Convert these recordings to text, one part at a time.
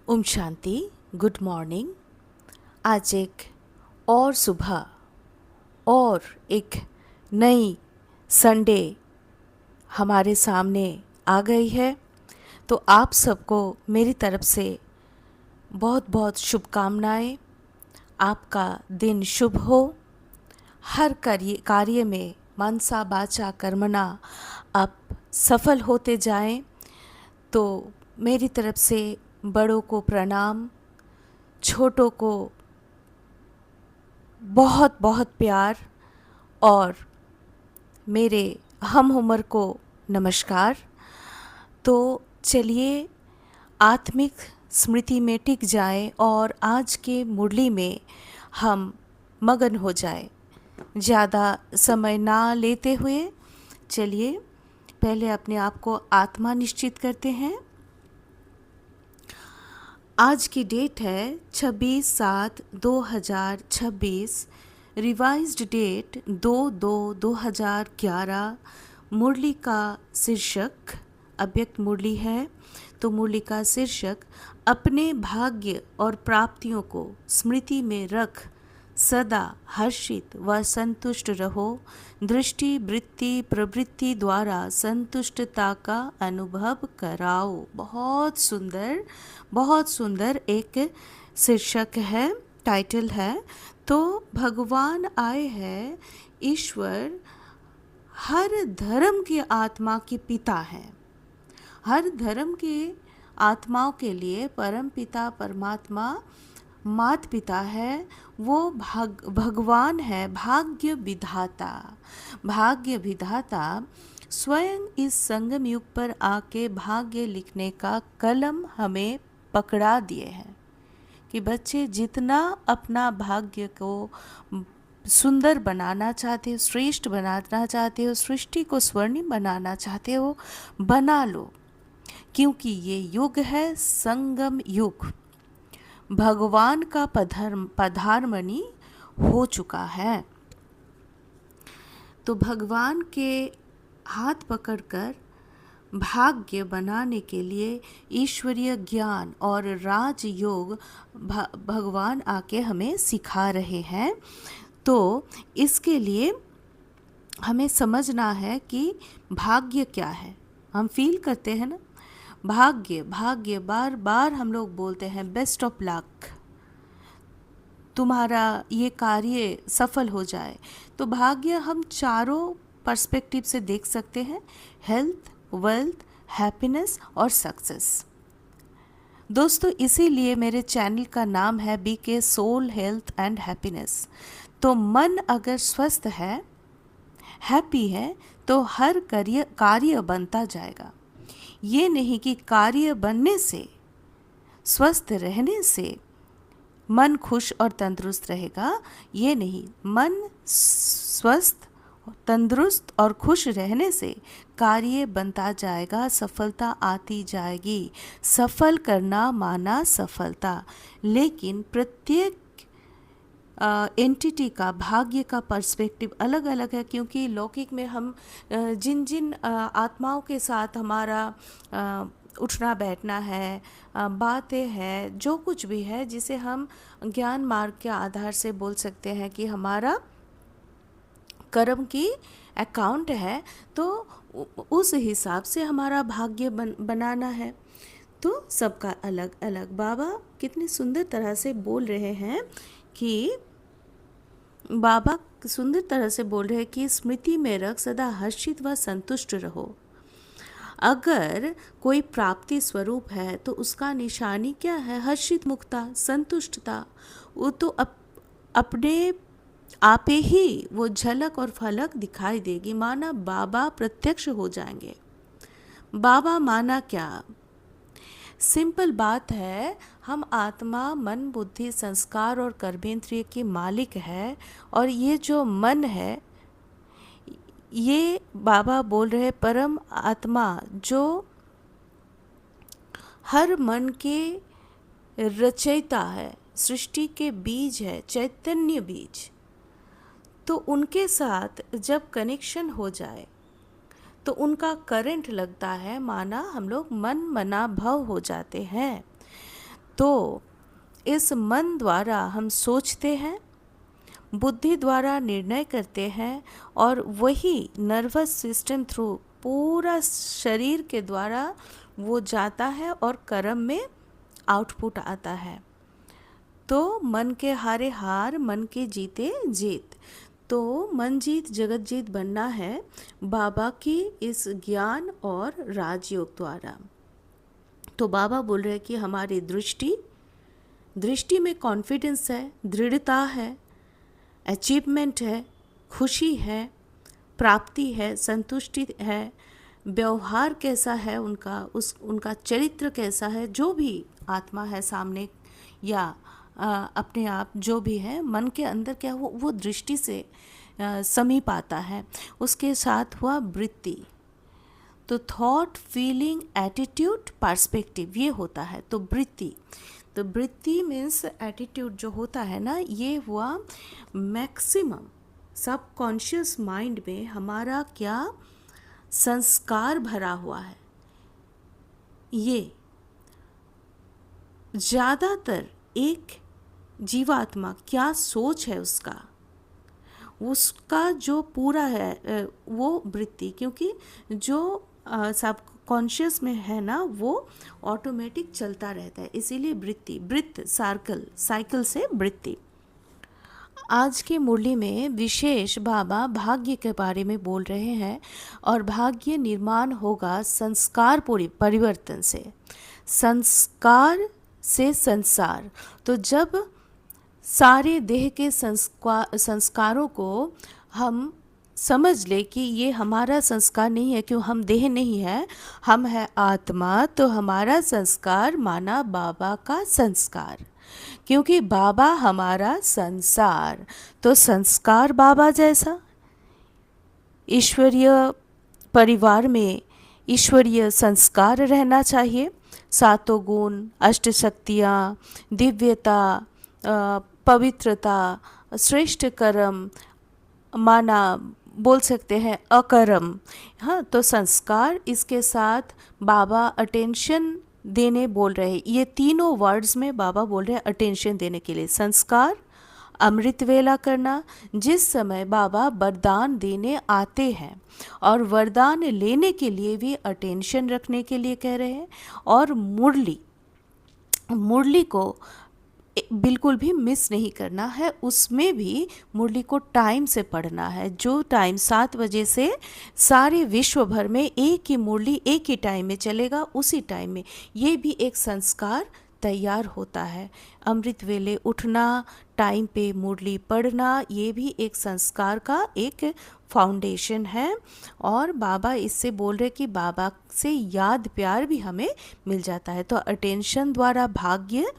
Om Shanti. Good morning. आज एक और सुबह और एक नई संडे हमारे सामने आ गई है। तो आप सबको मेरी तरफ से बहुत बहुत शुभकामनाएं। आपका दिन शुभ हो। हर कार्य में मनसा वाचा कर्मणा आप सफल होते जाएं। तो मेरी तरफ से बड़ों को प्रणाम, छोटों को बहुत बहुत प्यार और मेरे हम उम्र को नमस्कार। तो चलिए आत्मिक स्मृति में टिक जाएं और आज के मुरली में हम मगन हो जाएं। ज़्यादा समय ना लेते हुए चलिए पहले अपने आप को आत्मा निश्चित करते हैं। आज की डेट है 26/7/2026, रिवाइज्ड डेट 2/2/2011। मुरली का शीर्षक अव्यक्त मुरली है। तो मुरली का शीर्षक अपने भाग्य और प्राप्तियों को स्मृति में रख सदा हर्षित व संतुष्ट रहो। दृष्टि वृत्ति प्रवृत्ति द्वारा संतुष्टता का अनुभव कराओ। बहुत सुंदर एक शीर्षक है, टाइटल है। तो भगवान आए हैं, ईश्वर हर धर्म के आत्मा के पिता हैं। हर धर्म के आत्माओं के लिए परम पिता परमात्मा मात पिता है। वो भगवान है, भाग्य विधाता स्वयं इस संगम युग पर आके भाग्य लिखने का कलम हमें पकड़ा दिए हैं कि बच्चे जितना अपना भाग्य को सुंदर बनाना चाहते हो, श्रेष्ठ बनाना चाहते हो, सृष्टि को स्वर्णिम बनाना चाहते हो, बना लो। क्योंकि ये युग है संगम युग। भगवान का पधारमणि हो चुका है। तो भगवान के हाथ पकड़कर भाग्य बनाने के लिए ईश्वरीय ज्ञान और राजयोग भगवान आके हमें सिखा रहे हैं। तो इसके लिए हमें समझना है कि भाग्य क्या है। हम फील करते हैं ना, भाग्य बार बार हम लोग बोलते हैं बेस्ट ऑफ लक, तुम्हारा ये कार्य सफल हो जाए। तो भाग्य हम चारों पर्सपेक्टिव से देख सकते हैं, हेल्थ, वेल्थ, हैप्पीनेस और सक्सेस। दोस्तों इसीलिए मेरे चैनल का नाम है BK soul health and happiness. तो मन अगर स्वस्थ है, हैप्पी है, तो हर कार्य बनता जाएगा। ये नहीं कि कार्य बनने से, स्वस्थ रहने से मन खुश और तंदुरुस्त रहेगा। ये नहीं, मन स्वस्थ, तंदुरुस्त और खुश रहने से कार्य बनता जाएगा, सफलता आती जाएगी। सफल करना माना सफलता। लेकिन प्रत्येक एंटिटी का भाग्य का पर्सपेक्टिव अलग अलग है। क्योंकि लौकिक में हम जिन जिन आत्माओं के साथ हमारा उठना बैठना है, बातें हैं, जो कुछ भी है जिसे हम ज्ञान मार्ग के आधार से बोल सकते हैं कि हमारा कर्म की अकाउंट है, तो उस हिसाब से हमारा भाग्य बनाना है। तो सबका अलग अलग। बाबा कितनी सुंदर तरह से बोल रहे हैं कि स्मृति में रख सदा हर्षित व संतुष्ट रहो। अगर कोई प्राप्ति स्वरूप है तो उसका निशानी क्या है? हर्षित मुक्ता, संतुष्टता। वो तो अपने आपे ही वो झलक और फलक दिखाई देगी। माना बाबा प्रत्यक्ष हो जाएंगे। बाबा माना क्या? सिंपल बात है, हम आत्मा मन बुद्धि संस्कार और कर्मेंद्रिय के मालिक है। और ये जो मन है, ये बाबा बोल रहे परम आत्मा जो हर मन के रचयिता है, सृष्टि के बीज है, चैतन्य बीज। तो उनके साथ जब कनेक्शन हो जाए तो उनका करंट लगता है, माना हम लोग मन मना भव हो जाते हैं। तो इस मन द्वारा हम सोचते हैं, बुद्धि द्वारा निर्णय करते हैं, और वही नर्वस सिस्टम थ्रू पूरा शरीर के द्वारा वो जाता है और कर्म में आउटपुट आता है। तो मन के हारे हार, मन के जीते जीत। तो मन जीत जगत जीत बनना है बाबा की इस ज्ञान और राजयोग द्वारा। तो बाबा बोल रहे हैं कि हमारी दृष्टि में कॉन्फिडेंस है, दृढ़ता है, अचीवमेंट है, खुशी है, प्राप्ति है, संतुष्टि है, व्यवहार कैसा है उनका चरित्र कैसा है, जो भी आत्मा है सामने या अपने आप जो भी है, मन के अंदर क्या वो दृष्टि से समीप आता है। उसके साथ हुआ वृत्ति, तो थॉट, फीलिंग, एटीट्यूड, पर्सपेक्टिव, ये होता है। तो वृत्ति मीन्स एटीट्यूड जो होता है ना, ये हुआ मैक्सिमम सबकॉन्शियस माइंड में हमारा क्या संस्कार भरा हुआ है। ये ज़्यादातर एक जीवात्मा क्या सोच है उसका जो पूरा है वो वृत्ति, क्योंकि जो सब कॉन्शियस में है ना वो ऑटोमेटिक चलता रहता है, इसीलिए वृत्त साइकिल से वृत्ति। आज की मुरली में विशेष बाबा भाग्य के बारे में बोल रहे हैं, और भाग्य निर्माण होगा संस्कार परिवर्तन से, संस्कार से संसार। तो जब सारे देह के संस्कारों को हम समझ ले कि ये हमारा संस्कार नहीं है, क्यों हम देह नहीं है, हम है आत्मा, तो हमारा संस्कार माना बाबा का संस्कार, क्योंकि बाबा हमारा संसार, तो संस्कार बाबा जैसा। ईश्वरीय परिवार में ईश्वरीय संस्कार रहना चाहिए, सातों गुण, अष्ट शक्तियाँ, दिव्यता, पवित्रता, श्रेष्ठ कर्म, माना बोल सकते हैं अकर्म। हाँ, तो संस्कार, इसके साथ बाबा अटेंशन देने बोल रहे हैं। ये तीनों वर्ड्स में बाबा बोल रहे हैं अटेंशन देने के लिए। संस्कार, अमृत वेला करना, जिस समय बाबा वरदान देने आते हैं, और वरदान लेने के लिए भी अटेंशन रखने के लिए कह रहे हैं। और मुरली को बिल्कुल भी मिस नहीं करना है, उसमें भी मुरली को टाइम से पढ़ना है। जो टाइम 7 बजे से सारे विश्व भर में एक ही मुरली एक ही टाइम में चलेगा, उसी टाइम में ये भी एक संस्कार तैयार होता है। अमृत वेले उठना, टाइम पे मुरली पढ़ना, ये भी एक संस्कार का एक फाउंडेशन है। और बाबा इससे बोल रहे कि बाबा से याद प्यार भी हमें मिल जाता है। तो अटेंशन द्वारा भाग्य,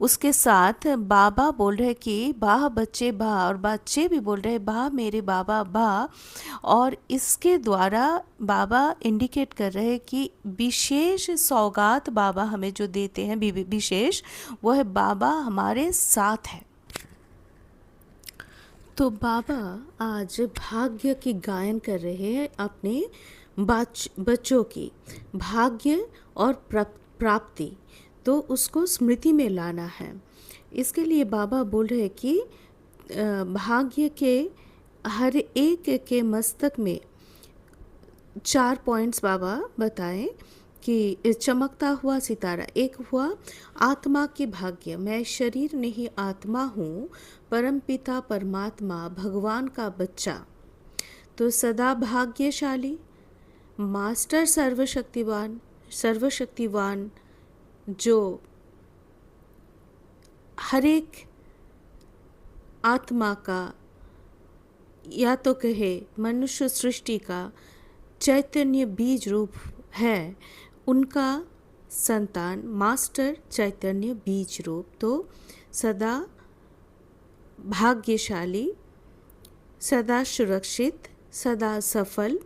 उसके साथ बाबा बोल रहे कि वाह बच्चे वाह, और बच्चे भी बोल रहे वाह मेरे बाबा वाह। और इसके द्वारा बाबा इंडिकेट कर रहे हैं कि विशेष सौगात बाबा हमें जो देते हैं विशेष, वह बाबा हमारे साथ है। तो बाबा आज भाग्य की गायन कर रहे हैं अपने बच्चों की, भाग्य और प्राप्ति, तो उसको स्मृति में लाना है। इसके लिए बाबा बोल रहे हैं कि भाग्य के हर एक के मस्तक में 4 पॉइंट्स बाबा बताएं कि चमकता हुआ सितारा। एक हुआ आत्मा की भाग्य, मैं शरीर नहीं आत्मा हूँ, परमपिता परमात्मा भगवान का बच्चा, तो सदा भाग्यशाली, मास्टर सर्वशक्तिवान जो हर एक आत्मा का या तो कहे मनुष्य सृष्टि का चैतन्य बीज रूप है, उनका संतान मास्टर चैतन्य बीज रूप, तो सदा भाग्यशाली, सदा सुरक्षित, सदा सफल।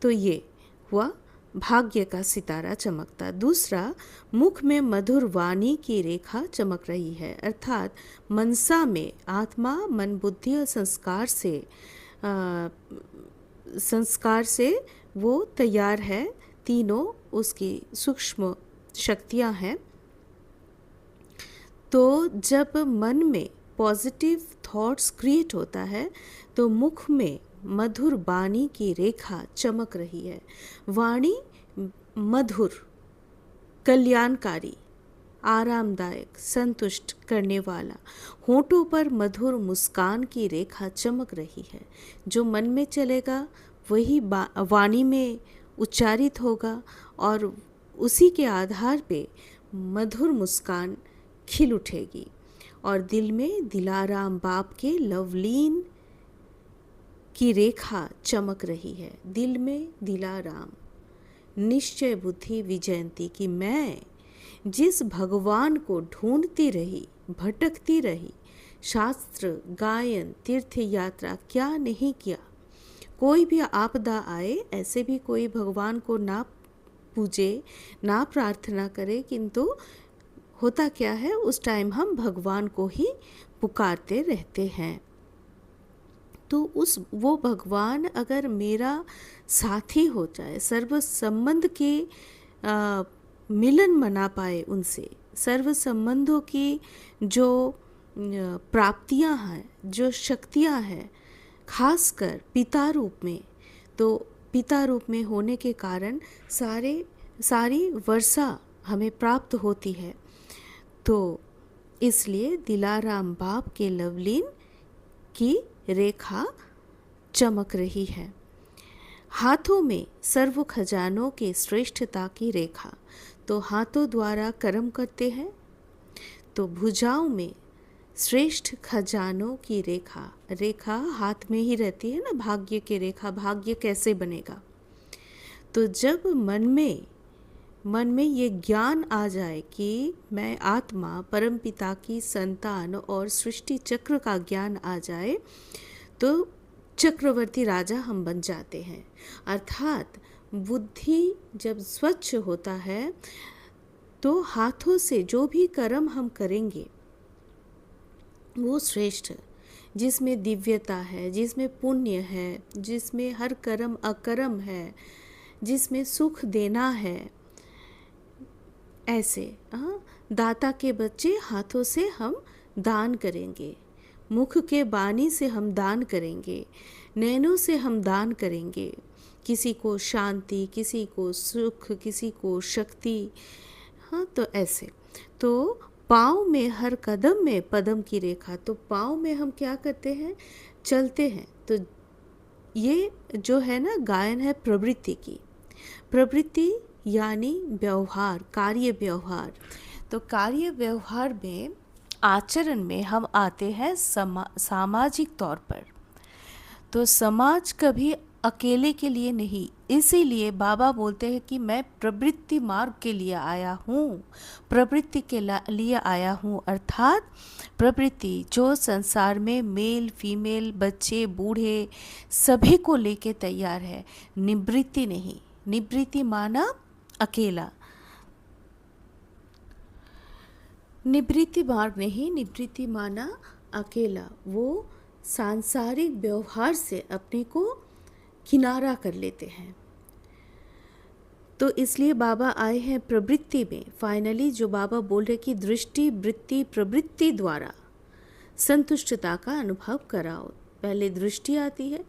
तो ये हुआ भाग्य का सितारा चमकता। दूसरा, मुख में मधुर वाणी की रेखा चमक रही है, अर्थात मनसा में आत्मा, मन, बुद्धि और संस्कार से वो तैयार है। तीनों उसकी सूक्ष्म शक्तियाँ हैं। तो जब मन में पॉजिटिव थॉट्स क्रिएट होता है तो मुख में मधुर वाणी की रेखा चमक रही है। वाणी मधुर, कल्याणकारी, आरामदायक, संतुष्ट करने वाला, होठों पर मधुर मुस्कान की रेखा चमक रही है। जो मन में चलेगा वही वाणी में उच्चारित होगा और उसी के आधार पे मधुर मुस्कान खिल उठेगी और दिल में दिलाराम बाप के लवलीन की रेखा चमक रही है। दिल में दिलाराम निश्चय बुद्धि विजयंती कि मैं जिस भगवान को ढूंढती रही, भटकती रही, शास्त्र, गायन, तीर्थ यात्रा क्या नहीं किया, कोई भी आपदा आए ऐसे भी कोई भगवान को ना पूजे, ना प्रार्थना करे, किंतु होता क्या है उस टाइम हम भगवान को ही पुकारते रहते हैं। तो वो भगवान अगर मेरा साथी हो जाए, सर्व संबंध के मिलन मना पाए उनसे, सर्व संबंधों की जो प्राप्तियां हैं, जो शक्तियां हैं, खासकर पिता रूप में, तो पिता रूप में होने के कारण सारी वर्षा हमें प्राप्त होती है। तो इसलिए दिलाराम बाप के लवलीन की रेखा चमक रही है। हाथों में सर्व खजानों के श्रेष्ठता की रेखा, तो हाथों द्वारा कर्म करते हैं, तो भुजाओं में श्रेष्ठ खजानों की रेखा हाथ में ही रहती है ना, भाग्य की रेखा। भाग्य कैसे बनेगा? तो जब मन में ये ज्ञान आ जाए कि मैं आत्मा, परमपिता की संतान और सृष्टि चक्र का ज्ञान आ जाए, तो चक्रवर्ती राजा हम बन जाते हैं। अर्थात बुद्धि जब स्वच्छ होता है तो हाथों से जो भी कर्म हम करेंगे वो श्रेष्ठ, जिसमें दिव्यता है, जिसमें पुण्य है, जिसमें हर कर्म अकर्म है, जिसमें सुख देना है, ऐसे दाता के बच्चे हाथों से हम दान करेंगे, मुख के बानी से हम दान करेंगे, नैनों से हम दान करेंगे, किसी को शांति, किसी को सुख, किसी को शक्ति। तो ऐसे तो पाँव में हर कदम में पदम की रेखा, तो पाँव में हम क्या करते हैं, चलते हैं। तो ये जो है ना गायन है प्रवृत्ति की, प्रवृत्ति यानी व्यवहार, कार्य व्यवहार। तो कार्य व्यवहार में, आचरण में हम आते हैं सामाजिक तौर पर। तो समाज कभी अकेले के लिए नहीं, इसीलिए बाबा बोलते हैं कि मैं प्रवृत्ति मार्ग के लिए आया हूँ, प्रवृत्ति के लिए आया हूँ। अर्थात प्रवृत्ति जो संसार में मेल फीमेल, बच्चे बूढ़े सभी को लेके तैयार है, निवृत्ति नहीं। निवृत्ति माना अकेला, निवृत्ति मार्ग नहीं, निवृत्ति माना अकेला। वो सांसारिक व्यवहार से अपने को किनारा कर लेते हैं। तो इसलिए बाबा आए हैं प्रवृत्ति में। फाइनली जो बाबा बोल रहे कि दृष्टि वृत्ति प्रवृत्ति द्वारा संतुष्टता का अनुभव कराओ। पहले दृष्टि आती है,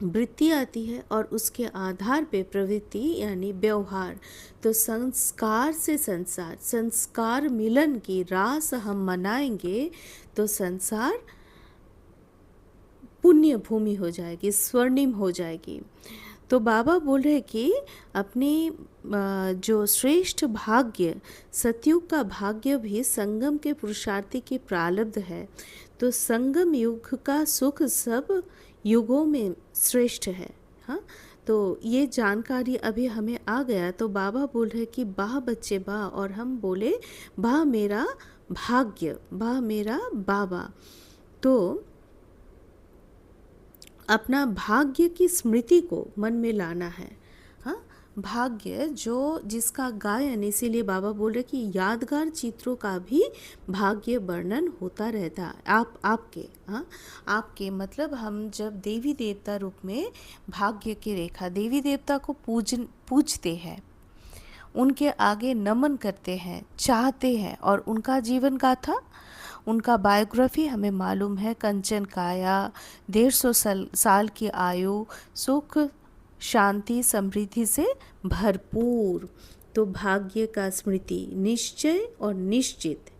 वृत्ति आती है और उसके आधार पे प्रवृत्ति यानी व्यवहार। तो संस्कार से संसार, संस्कार मिलन की रास हम मनाएंगे तो संसार पुण्य भूमि हो जाएगी, स्वर्णिम हो जाएगी। तो बाबा बोल रहे कि अपनी जो श्रेष्ठ भाग्य, सतयुग का भाग्य भी संगम के पुरुषार्थी की प्रारब्ध है। तो संगम युग का सुख सब युगों में श्रेष्ठ है। हाँ, तो ये जानकारी अभी हमें आ गया। तो बाबा बोल रहे कि वाह बच्चे वाह, और हम बोले वाह मेरा भाग्य, वाह मेरा बाबा। तो अपना भाग्य की स्मृति को मन में लाना है। हाँ, भाग्य जो जिसका गायन, इसीलिए बाबा बोल रहे कि यादगार चित्रों का भी भाग्य वर्णन होता रहता है। आपके मतलब हम जब देवी देवता रूप में भाग्य की रेखा, देवी देवता को पूजते हैं, उनके आगे नमन करते हैं, चाहते हैं। और उनका जीवन गाथा, उनका बायोग्राफी हमें मालूम है। कंचन काया, 150 साल की आयु, सुख शांति समृद्धि से भरपूर। तो भाग्य का स्मृति, निश्चय और निश्चित,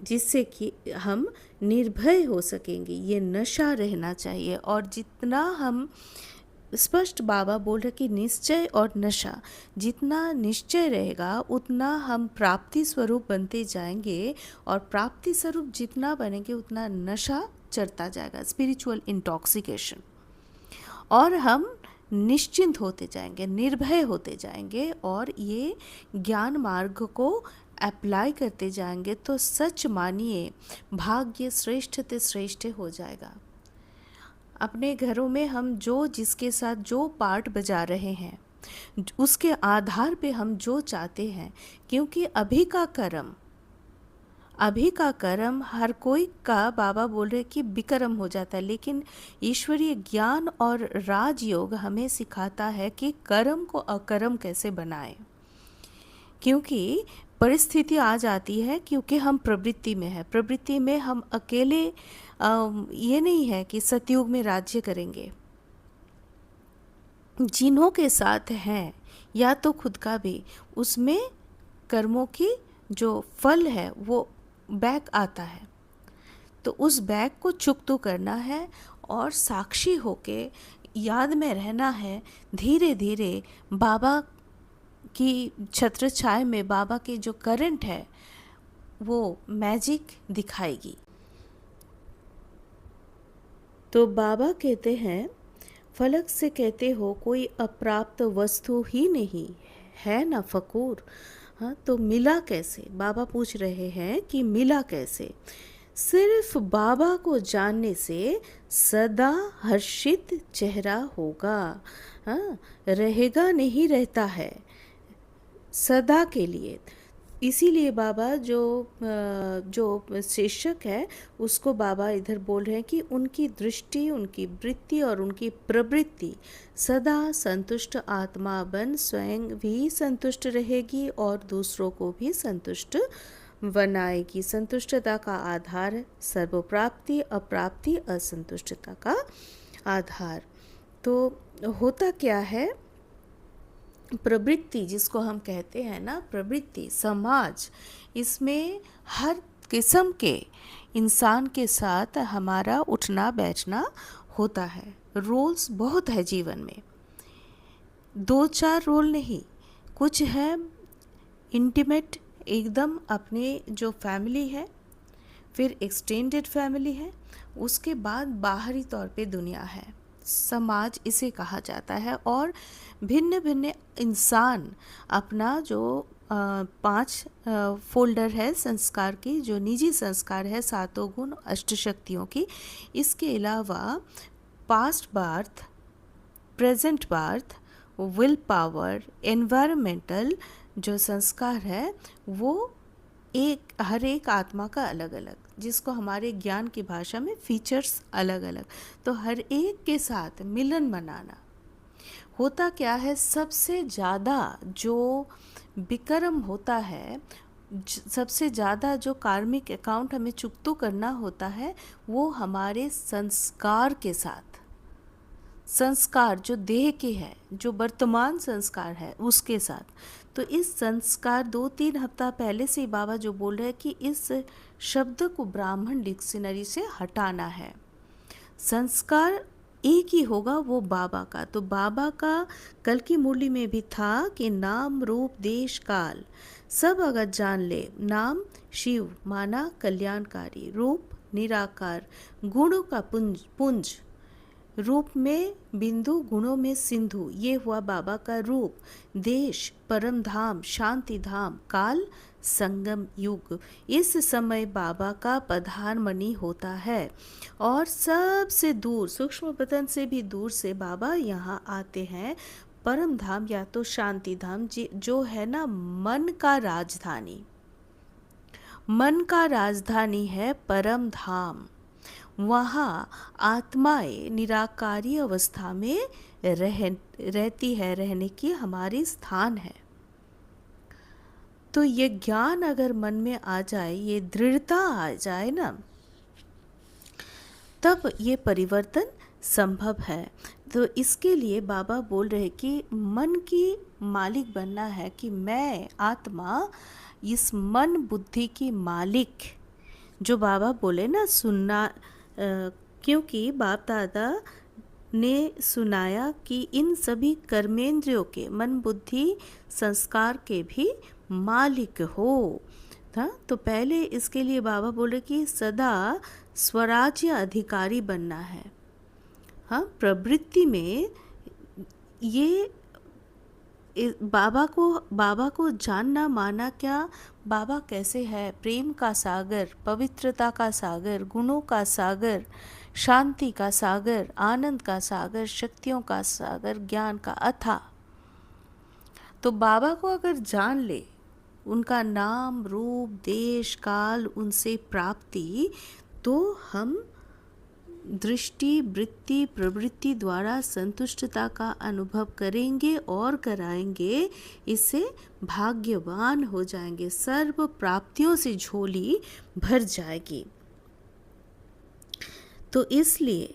जिससे कि हम निर्भय हो सकेंगे, ये नशा रहना चाहिए। और जितना हम स्पष्ट बाबा बोल रहे कि निश्चय और नशा, जितना निश्चय रहेगा उतना हम प्राप्ति स्वरूप बनते जाएंगे, और प्राप्ति स्वरूप जितना बनेंगे उतना नशा चढ़ता जाएगा, स्पिरिचुअल इंटॉक्सिकेशन। और हम निश्चिंत होते जाएंगे, निर्भय होते जाएंगे, और ये ज्ञान मार्ग को अप्लाई करते जाएंगे तो सच मानिए भाग्य श्रेष्ठ से श्रेष्ठ हो जाएगा। अपने घरों में हम जो जिसके साथ जो पार्ट बजा रहे हैं, उसके आधार पे हम जो चाहते हैं, क्योंकि अभी का कर्म हर कोई का बाबा बोल रहे कि विकर्म हो जाता है, लेकिन ईश्वरीय ज्ञान और राजयोग हमें सिखाता है कि कर्म को अकर्म कैसे बनाएं। क्योंकि परिस्थिति आ जाती है, क्योंकि हम प्रवृत्ति में है, प्रवृत्ति में हम अकेले ये नहीं है कि सतयुग में राज्य करेंगे। जिन्हों के साथ हैं या तो खुद का भी, उसमें कर्मों की जो फल है वो बैक आता है। तो उस बैक को चुकतो करना है और साक्षी होके याद में रहना है। धीरे धीरे बाबा की छत्र छाया में बाबा के जो करंट है वो मैजिक दिखाएगी। तो बाबा कहते हैं, फलक से कहते हो कोई अप्राप्त वस्तु ही नहीं है ना फकूर। हाँ, तो मिला कैसे? बाबा पूछ रहे हैं कि मिला कैसे? सिर्फ बाबा को जानने से सदा हर्षित चेहरा होगा। हाँ, रहेगा नहीं, रहता है सदा के लिए। इसीलिए बाबा जो शिक्षक है उसको बाबा इधर बोल रहे हैं कि उनकी दृष्टि, उनकी वृत्ति और उनकी प्रवृत्ति सदा संतुष्ट आत्मा बन स्वयं भी संतुष्ट रहेगी और दूसरों को भी संतुष्ट बनाएगी। संतुष्टता का आधार सर्वप्राप्ति, अप्राप्ति असंतुष्टता का आधार। तो होता क्या है, प्रवृत्ति जिसको हम कहते हैं ना, प्रवृत्ति समाज, इसमें हर किस्म के इंसान के साथ हमारा उठना बैठना होता है। रोल्स बहुत है जीवन में, 2-4 रोल नहीं, कुछ है इंटीमेट एकदम अपने जो फैमिली है, फिर एक्सटेंडेड फैमिली है, उसके बाद बाहरी तौर पे दुनिया है, समाज इसे कहा जाता है। और भिन्न भिन्न इंसान अपना जो 5 फोल्डर है संस्कार की, जो निजी संस्कार है, 7 गुण अष्टशक्तियों की, इसके अलावा past birth, present birth, will power, environmental जो संस्कार है वो हर एक आत्मा का अलग अलग, जिसको हमारे ज्ञान की भाषा में फीचर्स अलग अलग। तो हर एक के साथ मिलन मनाना। होता क्या है, सबसे ज़्यादा जो विकर्म होता है, सबसे ज़्यादा जो कार्मिक अकाउंट हमें चुकतो करना होता है, वो हमारे संस्कार के साथ। संस्कार जो देह के है, जो वर्तमान संस्कार है उसके साथ। तो इस संस्कार 2-3 हफ्ता पहले से बाबा जो बोल रहे हैं कि इस शब्द को ब्राह्मण डिक्शनरी से हटाना है। संस्कार एक ही होगा, वो बाबा का। तो बाबा का कल की मुरली में भी था कि नाम रूप देश काल सब अगर जान ले, नाम शिव माना कल्याणकारी, रूप निराकार, गुणों का पुंज, रूप में बिंदु, गुणों में सिंधु, ये हुआ बाबा का रूप। देश परम धाम, शांति धाम, काल संगम युग। इस समय बाबा का पधारमणि होता है और सबसे दूर, सूक्ष्म पतन से भी दूर से बाबा यहाँ आते हैं। परम धाम या तो शांति धाम, जो है ना मन का राजधानी, मन का राजधानी है परम धाम। वहाँ आत्माएं निराकारी अवस्था में रहती है, रहने की हमारी स्थान है। तो ये ज्ञान अगर मन में आ जाए, ये दृढ़ता आ जाए ना, तब ये परिवर्तन संभव है। तो इसके लिए बाबा बोल रहे कि मन की मालिक बनना है, कि मैं आत्मा इस मन बुद्धि की मालिक, जो बाबा बोले ना सुनना, क्योंकि बाप दादा ने सुनाया कि इन सभी कर्मेंद्रियों के, मन बुद्धि संस्कार के भी मालिक हो था। तो पहले इसके लिए बाबा बोले कि सदा स्वराज्य अधिकारी बनना है। हाँ, प्रवृत्ति में ये बाबा को जानना माना क्या, बाबा कैसे है, प्रेम का सागर, पवित्रता का सागर, गुणों का सागर, शांति का सागर, आनंद का सागर, शक्तियों का सागर, ज्ञान का अथाह। तो बाबा को अगर जान ले, उनका नाम रूप देश काल, उनसे प्राप्ति, तो हम दृष्टि वृत्ति प्रवृत्ति द्वारा संतुष्टता का अनुभव करेंगे और कराएंगे। इससे भाग्यवान हो जाएंगे, सर्व प्राप्तियों से झोली भर जाएगी। तो इसलिए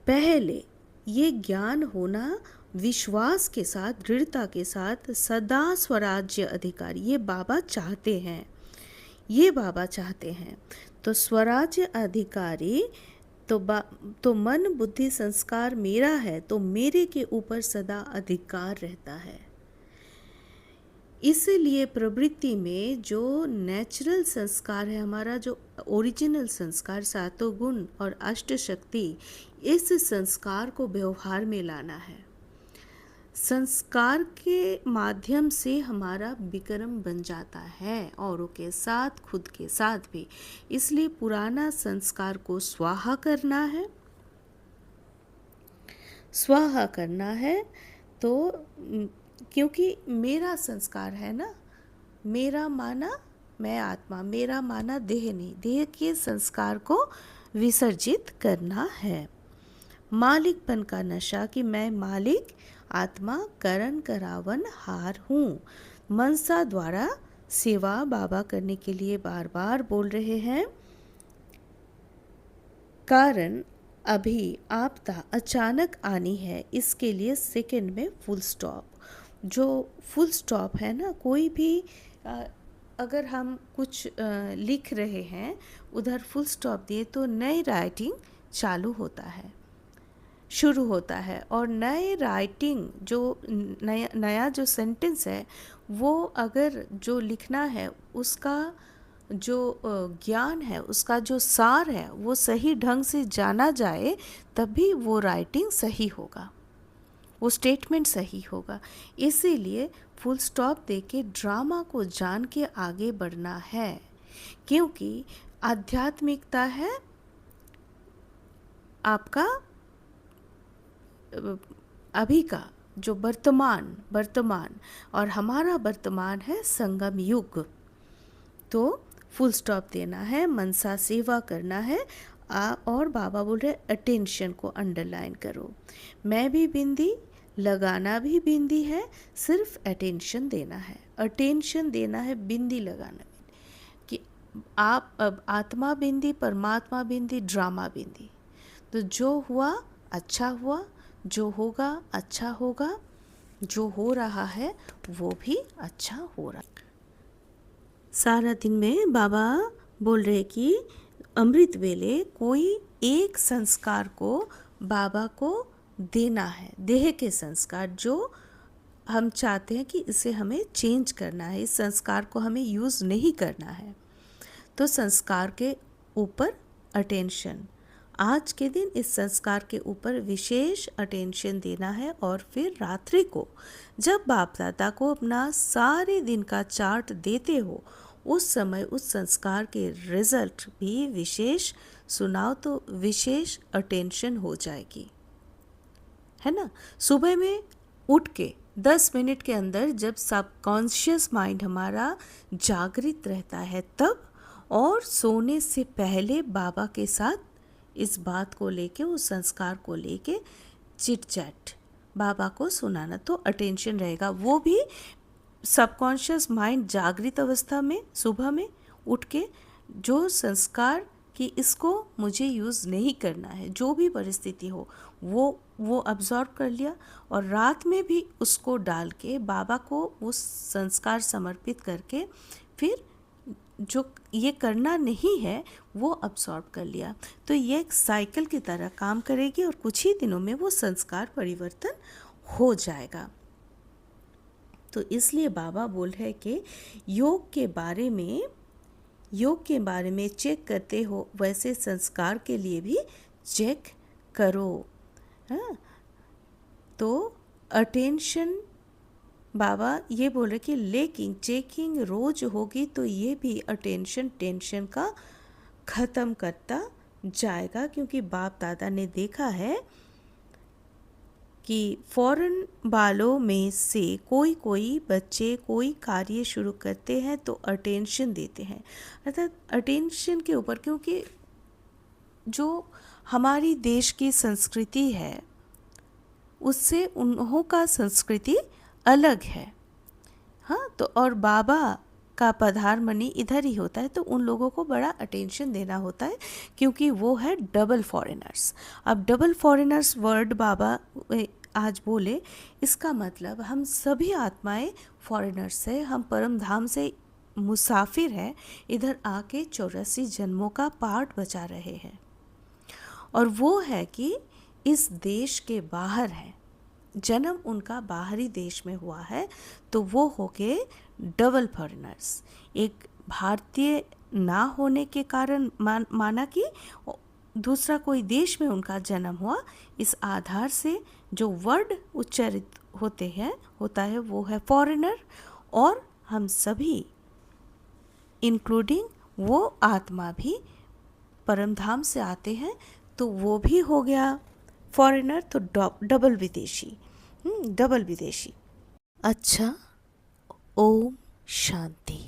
पहले ये ज्ञान होना, विश्वास के साथ, दृढ़ता के साथ, सदा स्वराज्य अधिकारी, ये बाबा चाहते हैं, ये बाबा चाहते हैं। तो स्वराज्य अधिकारी तो मन बुद्धि संस्कार मेरा है, तो मेरे के ऊपर सदा अधिकार रहता है। इसलिए प्रवृत्ति में जो नेचुरल संस्कार है, हमारा जो ओरिजिनल संस्कार, सातों गुण और अष्ट शक्ति, इस संस्कार को व्यवहार में लाना है। संस्कार के माध्यम से हमारा विक्रम बन जाता है, औरों के साथ, खुद के साथ भी। इसलिए पुराना संस्कार को स्वाहा करना है, स्वाहा करना है। तो क्योंकि मेरा संस्कार है ना, मेरा माना मैं आत्मा, मेरा माना देह नहीं, देह के संस्कार को विसर्जित करना है। मालिकपन का नशा, कि मैं मालिक आत्मा करण करावन हार हूँ। मनसा द्वारा सेवा बाबा करने के लिए बार बार बोल रहे हैं। कारण अभी आपदा अचानक आनी है, इसके लिए सेकंड में फुल स्टॉप। जो फुल स्टॉप है ना, कोई भी अगर हम कुछ लिख रहे हैं, उधर फुल स्टॉप दिए तो नई राइटिंग चालू होता है, शुरू होता है। और नए राइटिंग जो नया जो सेंटेंस है, वो अगर जो लिखना है, उसका जो ज्ञान है, उसका जो सार है, वो सही ढंग से जाना जाए, तभी वो राइटिंग सही होगा, वो स्टेटमेंट सही होगा। इसीलिए फुल स्टॉप देके ड्रामा को जान के आगे बढ़ना है, क्योंकि आध्यात्मिकता है आपका अभी का जो वर्तमान और हमारा वर्तमान है संगम युग। तो फुल स्टॉप देना है, मनसा सेवा करना है। और बाबा बोल रहे अटेंशन को अंडरलाइन करो। मैं भी बिंदी, लगाना भी बिंदी है, सिर्फ अटेंशन देना है, अटेंशन देना है, बिंदी लगाना कि आप अब आत्मा बिंदी, परमात्मा बिंदी, ड्रामा बिंदी। तो जो हुआ अच्छा हुआ, जो होगा अच्छा होगा, जो हो रहा है वो भी अच्छा हो रहा है। सारा दिन में बाबा बोल रहे कि अमृत वेले कोई एक संस्कार को बाबा को देना है, देह के संस्कार जो हम चाहते हैं कि इसे हमें चेंज करना है, इस संस्कार को हमें यूज़ नहीं करना है। तो संस्कार के ऊपर अटेंशन, आज के दिन इस संस्कार के ऊपर विशेष अटेंशन देना है। और फिर रात्रि को जब बाप दादा को अपना सारे दिन का चार्ट देते हो, उस समय उस संस्कार के रिजल्ट भी विशेष सुनाओ, तो विशेष अटेंशन हो जाएगी, है ना। सुबह में उठ के 10 मिनट के अंदर जब सबकॉन्शियस माइंड हमारा जागृत रहता है तब, और सोने से पहले बाबा के साथ इस बात को लेके, उस संस्कार को लेके चिट चैट बाबा को सुनाना, तो अटेंशन रहेगा। वो भी सबकॉन्शियस माइंड जागृत अवस्था में सुबह में उठ के जो संस्कार कि इसको मुझे यूज़ नहीं करना है, जो भी परिस्थिति हो वो अब्जॉर्ब कर लिया, और रात में भी उसको डाल के बाबा को उस संस्कार समर्पित करके फिर जो ये करना नहीं है वो अब्सॉर्ब कर लिया। तो ये एक साइकिल की तरह काम करेगी और कुछ ही दिनों में वो संस्कार परिवर्तन हो जाएगा। तो इसलिए बाबा बोल रहे कि योग के बारे में चेक करते हो, वैसे संस्कार के लिए भी चेक करो। हाँ, तो अटेंशन बाबा ये बोले कि लेकिन चेकिंग रोज होगी तो ये भी अटेंशन टेंशन का ख़त्म करता जाएगा, क्योंकि बाप दादा ने देखा है कि फौरन बालों में से कोई बच्चे कोई कार्य शुरू करते हैं तो अटेंशन देते हैं, अर्थात अटेंशन के ऊपर, क्योंकि जो हमारी देश की संस्कृति है उससे उन्हों का संस्कृति अलग है। हाँ, तो और बाबा का पधारमणि इधर ही होता है, तो उन लोगों को बड़ा अटेंशन देना होता है, क्योंकि वो है डबल फॉरेनर्स। अब डबल फॉरेनर्स वर्ड बाबा आज बोले, इसका मतलब हम सभी आत्माएं फॉरेनर्स है, हम परम धाम से मुसाफिर हैं, इधर आके 84 जन्मों का पार्ट बचा रहे हैं, और वो है कि इस देश के बाहर है, जन्म उनका बाहरी देश में हुआ है, तो वो हो गए डबल फॉरेनर्स। एक भारतीय ना होने के कारण माना कि दूसरा कोई देश में उनका जन्म हुआ, इस आधार से जो वर्ड उच्चारित होता है वो है फॉरेनर, और हम सभी इंक्लूडिंग वो आत्मा भी परमधाम से आते हैं, तो वो भी हो गया फॉरेनर, तो डबल विदेशी। अच्छा, ओम शांति।